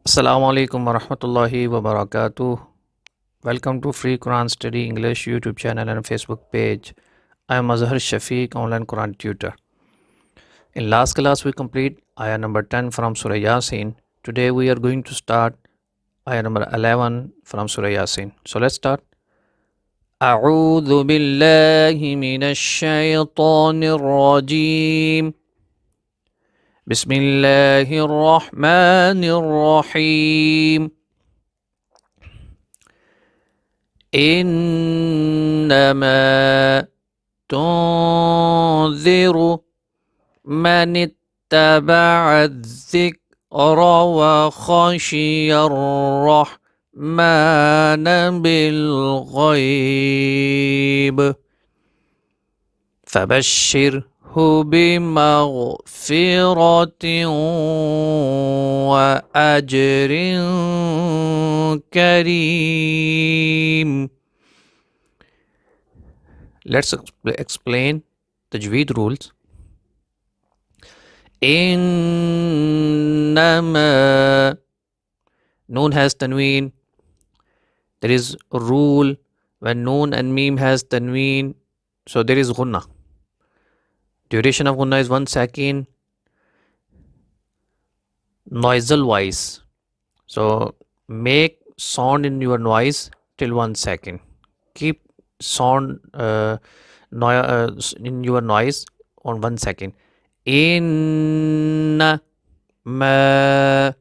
Assalamu alaikum wa rahmatullahi wa barakatuh. Welcome to Free Quran Study English YouTube channel and Facebook page. I am Azhar Shafiq, online Quran tutor. In last class we complete ayah number 10 from Surah Yasin. Today we are going to start ayah number 11 from Surah Yasin. So let's start. أعوذ بالله من الشيطان الرجيم بسم الله الرحمن الرحيم إنما تنذر من اتبع الذكر وخشي الرحمن بالغيب فبشره بمغفرة وأجر كريم. Let's explain tajweed rules. إنما Noon has tanween. There is a rule when noon and meme has tanween, so there is gunna. Duration of gunna is 1 second. Noisal wise, so make sound in your noise till 1 second. Keep sound in your noise on 1 second. In ma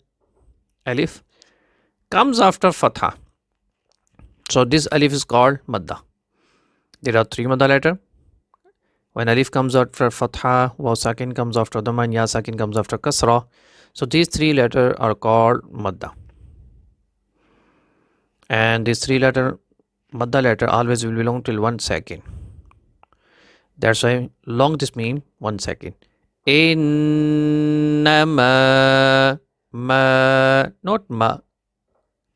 alif comes after fatha, so this alif is called madda. There are 3 madda letter. When alif comes after fatha, waw sakin comes after dhamma, and ya sakin comes after kasra. So these 3 letters are called madda. And this 3 letter madda letter always will belong till 1 second. That's why long this mean 1 second. Innama ma, not ma.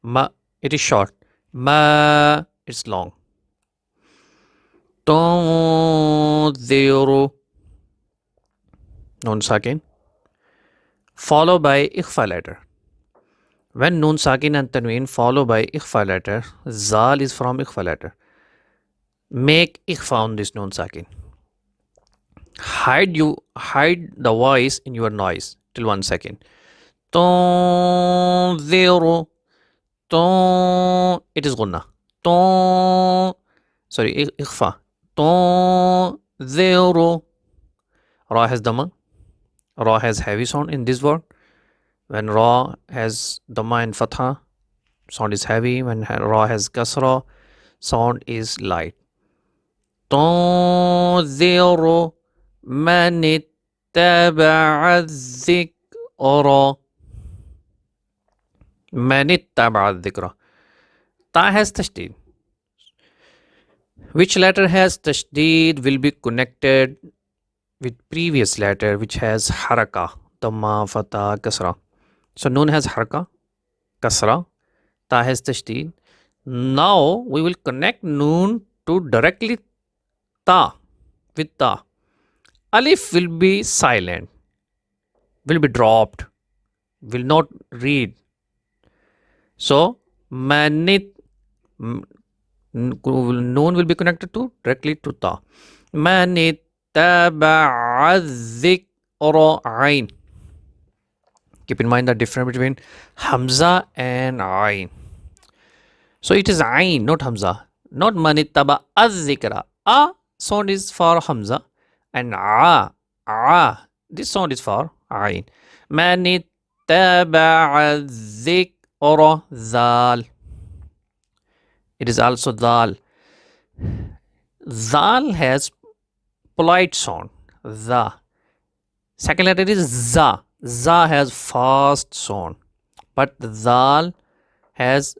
Ma, it is short. Ma, it's long. Tunziru, noon sakin, followed by ikhfa letter. When noon sakin and tanween followed by ikhfa letter, zal is from ikhfa letter. Make ikhfa on this noon sakin. Hide the voice in your noise till 1 second. Tunziru, it is gunna. Sorry, ikhfa. Tunziru. Ra has dhamma. Ra has heavy sound in this word. When Ra has dhamma and fatha, sound is heavy. When Ra has kasra, sound is light. Tunziru man ittaba'a dhikra. Man ittaba'a dhikra. Ta has tashdid. Which letter has tashdid will be connected with previous letter which has haraka, dhamma, fatha, kasra. So noon has haraka, kasra, ta has tashdid. Now we will connect noon to directly ta with ta. Alif will be silent, will be dropped, will not read. So manit, noon will be connected to directly to ta. Manit taba'a dhikra ain. Keep in mind the difference between hamza and ain. So it is ain, not hamza. Not manittaba az-zikra. A sound is for hamza, and this sound is for ain. Manittaba az-zikra zal. It is also dal. Zal has polite sound. The second letter is za. Za has fast sound, but zal has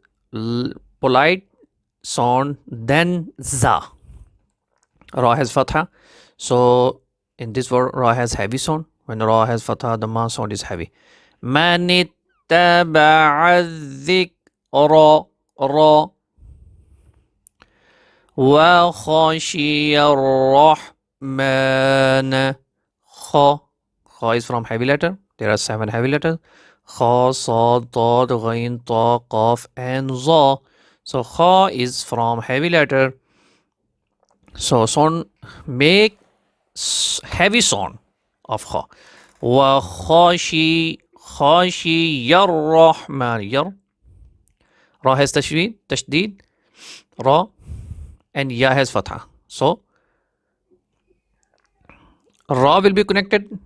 polite sound then za. Ra has fatha, so in this word ra has heavy sound. When ra has fatha, the ma sound is heavy. Manittaba'a dhikra ra wa khashiya rahman. Kha is from heavy letter. There are 7 heavy letters. Kha, Sad, Dad, Ghain, Ta, Qaf, and Za. So Kha is from heavy letter. So sound make heavy sound of Kha. Wa khashi khashi yar rahman yar. Ra has tashdid, Ra, and Ya has fatha. So Ra will be connected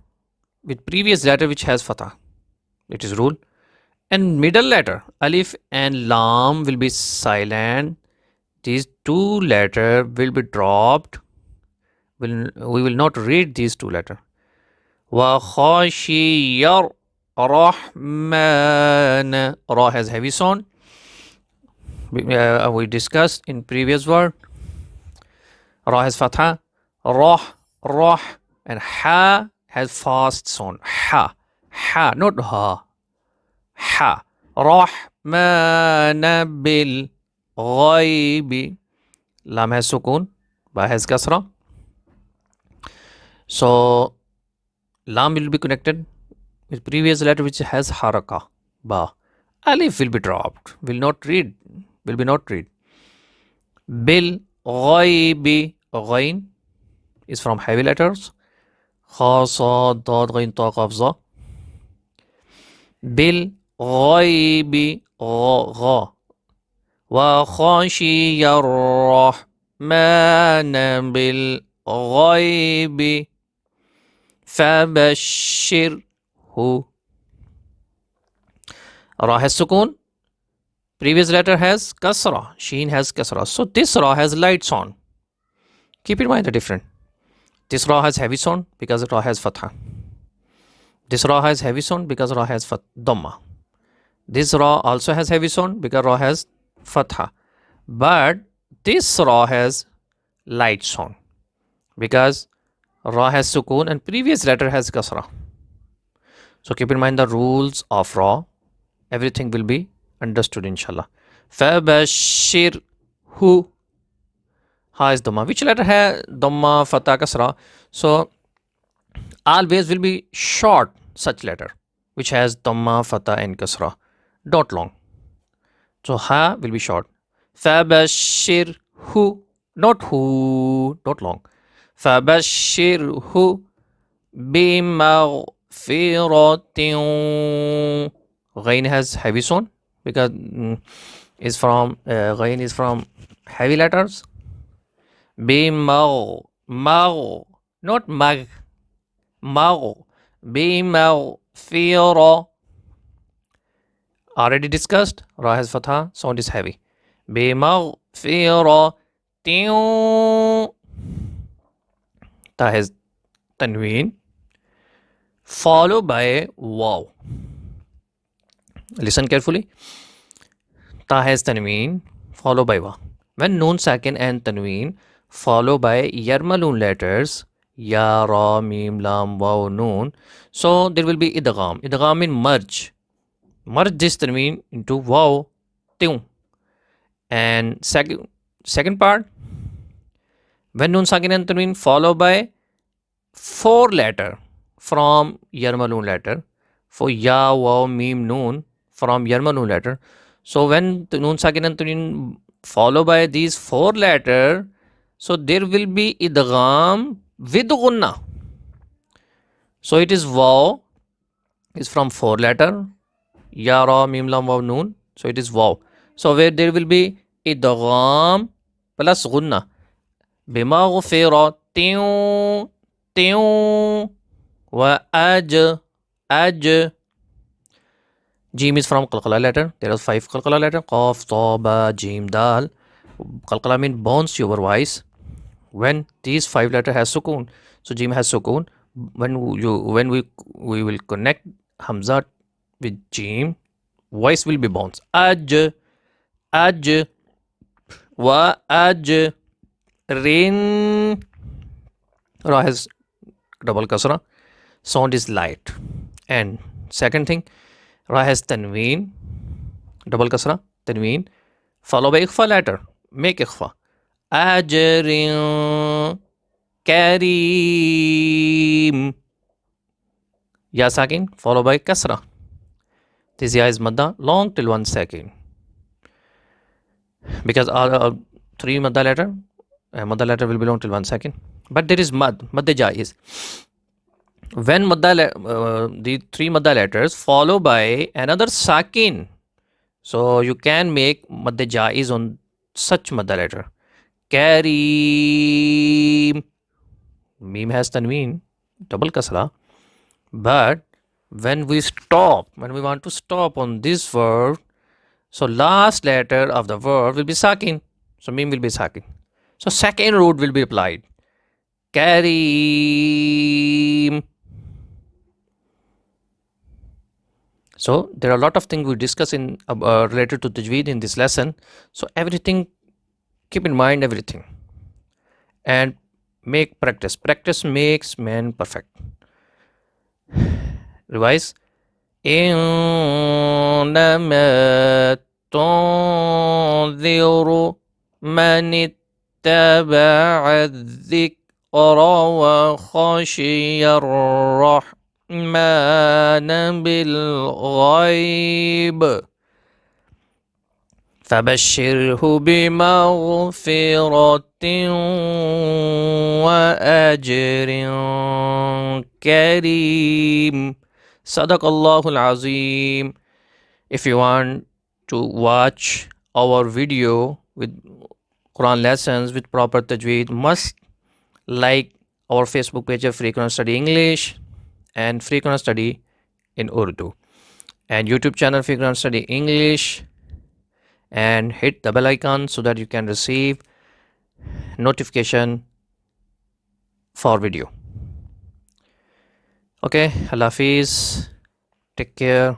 with previous letter which has fatha. It is rule. And middle letter alif and lam will be silent. These two letters will be dropped. We will not read these two letters. Wa khashiyar rahman. Ra has heavy sound. We discussed in previous word. Ra has fatha. Rah, rah, and ha has fast sound. Ha, not ha. Ha. Rahman bil ghaibi. Lam has sukun. Ba has kasra. So lam will be connected with previous letter which has haraka. Ba. Alif will be dropped. Will be not read. Bil ghaibi. Ghain is from heavy letters. Kha, Sad, Dad, Ghain, Ta, Qaf, Za. Bil ghaibi. Gha. وخشي الرحمن بالغيب فبشره. Ra has sukun. Previous letter has kasra. Sheen has kasra. So this Ra has light sound. Keep in mind the difference. This Ra has heavy sound because Ra has fatha. This Ra has heavy sound because Ra has dhamma. This Ra also has heavy sound because Ra has fatha. But this Ra has light sound because Ra has sukun and previous letter has kasra. So keep in mind the rules of Ra. Everything will be understood inshallah. Fabashir hu. Ha is dhamma. Which letter has dhamma, fatha, kasra? So always will be short such letter which has dhamma, fatha and kasra. Not long. So ha will be short. Fabashir hu. Not hu. Not long. Fabashir hu bimaghfiratin. Ghain has heavy sound because Ghain is from heavy letters. Bimagh. Not mag. Magh. Bimaghfira. Already discussed. Ra has fatha. Sound is heavy. Bimaghfiratin. Ta has tanween followed by waw. Listen carefully. Ta has tanween followed by waw. When noon sakin and tanween followed by yarmalun letters ya, ra, mim, lam, waw, noon. So there will be idgham. Idgham means merge. Merge this tanween into waw, tiu. And second part, when noon sakin and tanween followed by 4 letter from yarmalun letter, for ya, waw, mim, noon from yarmalun letter. So when noon sakin and tanween followed by these 4 letter, so there will be idgham with gunna. So it is waw is from 4 letter, ya, ra, mim, lam, waw, noon. So it is waw. So where there will be idgham plus gunna. Bimaghfiratin. Wa aj. Jim is from qalqala letter. There are 5 qalqala letter. Qaf, ta, ba, jim, dal. Qalqala means bounce your voice. When these 5 letter has sukun, so jim has sukun. When we will connect hamza with jim, voice will be bounced. Aj, wa aj, rin. Ra has double kasra. Sound is light. And second thing, Ra has tanween, double kasra, tanween, followed by ikhfa letter. Make ikhfa. Ajrin kareem. Ya sakin, followed by kasra. This ya is madda long till 1 second. Because all 3 madda letter will be long till 1 second. But there is madde jaiz. When the 3 madda letters follow by another sakin, so you can make madde jaiz on such madda letter. Kareem. Meme has tanween, double kasra. But when we want to stop on this word, so last letter of the word will be sakin. So meme will be sakin. So second root will be applied. Kareem. So there are a lot of things we discuss in related to tajweed in this lesson. So everything, keep in mind everything, and make practice. Practice makes man perfect. Revise. إنما تنذر من اتبع الذكر وخشي الرحمن بالغيب فبشره بمغفرة وأجر كريم. Sadaqallahul Azim. If you want to watch our video with Quran lessons with proper tajweed, must like our Facebook page of Free Quran Study English and Free Quran Study in Urdu, and YouTube channel Free Quran Study English, and hit the bell icon so that you can receive notification for video. Okay, Allah Hafiz. Take care.